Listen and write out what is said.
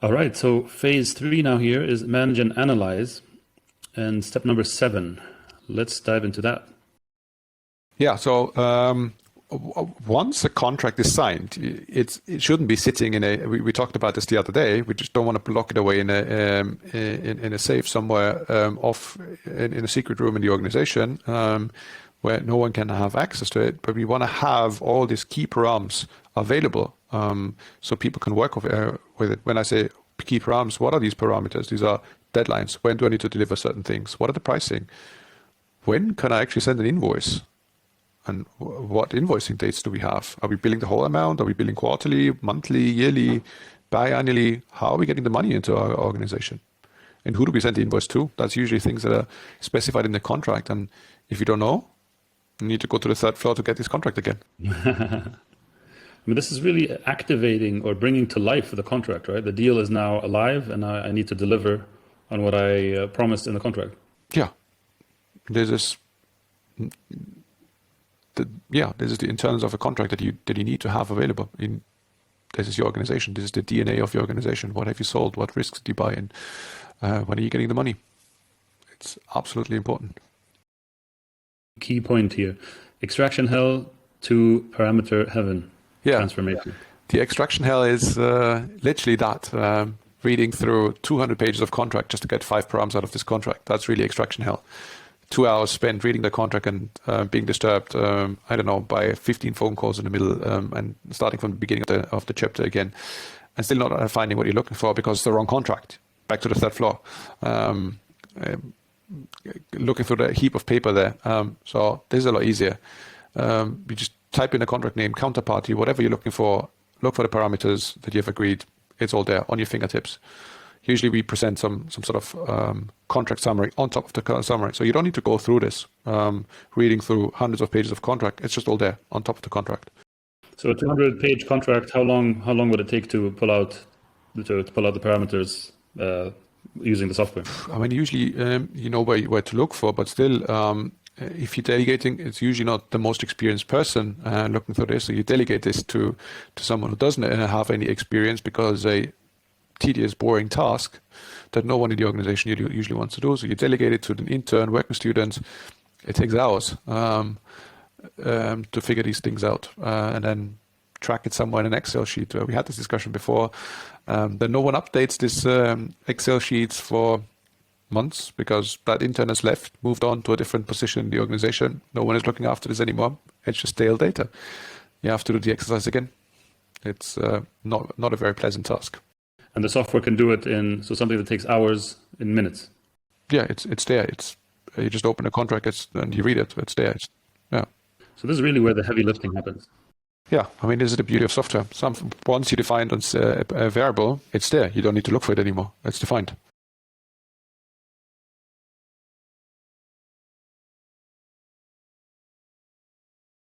All right, so phase 3 now here is manage and analyze. And step number 7, let's dive into that. Yeah, so once a contract is signed, it shouldn't be sitting in a. We talked about this the other day. We just don't want to block it away in a safe somewhere off in a secret room in the organization where no one can have access to it. But we want to have all these key params available so people can work with it. When I say key params, what are these parameters? These are deadlines. When do I need to deliver certain things? What are the pricing? When can I actually send an invoice? And what invoicing dates do we have? Are we billing the whole amount? Are we billing quarterly, monthly, yearly, biannually? How are we getting the money into our organization? And who do we send the invoice to? That's usually things that are specified in the contract. And if you don't know, you need to go to the third floor to get this contract again. I mean, this is really activating or bringing to life the contract, right? The deal is now alive, and I need to deliver on what I promised in the contract. Yeah. This is the internals of a contract that you need to have available. This is your organization. This is the DNA of your organization. What have you sold? What risks did you buy in? When are you getting the money? It's absolutely important. Key point here: extraction hell to parameter heaven. Yeah. Transformation. The extraction hell is literally that. Reading through 200 pages of contract just to get 5 params out of this contract. That's really extraction hell. 2 hours spent reading the contract and being disturbed, I don't know, by 15 phone calls in the middle and starting from the beginning of the chapter again, and still not finding what you're looking for because it's the wrong contract. Back to the third floor. Looking through the heap of paper there. So this is a lot easier. You just type in a contract name, counterparty, whatever you're looking for, look for the parameters that you've agreed. It's all there on your fingertips. Usually we present some sort of contract summary on top of the summary. So you don't need to go through this, reading through hundreds of pages of contract. It's just all there on top of the contract. So a 200-page contract, how long would it take to pull out the parameters using the software? I mean, usually you know where to look for, but still, if you're delegating, it's usually not the most experienced person looking through this. So you delegate this to someone who doesn't have any experience because a tedious, boring task that no one in the organization usually wants to do. So you delegate it to an intern, working student. It takes hours to figure these things out and then track it somewhere in an Excel sheet. We had this discussion before. Then no one updates this Excel sheets for months because that intern has left, moved on to a different position in the organization. No one is looking after this anymore. It's just stale data. You have to do the exercise again. It's not a very pleasant task. And the software can do it so something that takes hours in minutes. Yeah, it's there. You just open a contract and you read it. It's there. Yeah. So this is really where the heavy lifting happens. Yeah, I mean, this is the beauty of software. Once you define a variable, it's there. You don't need to look for it anymore. It's defined.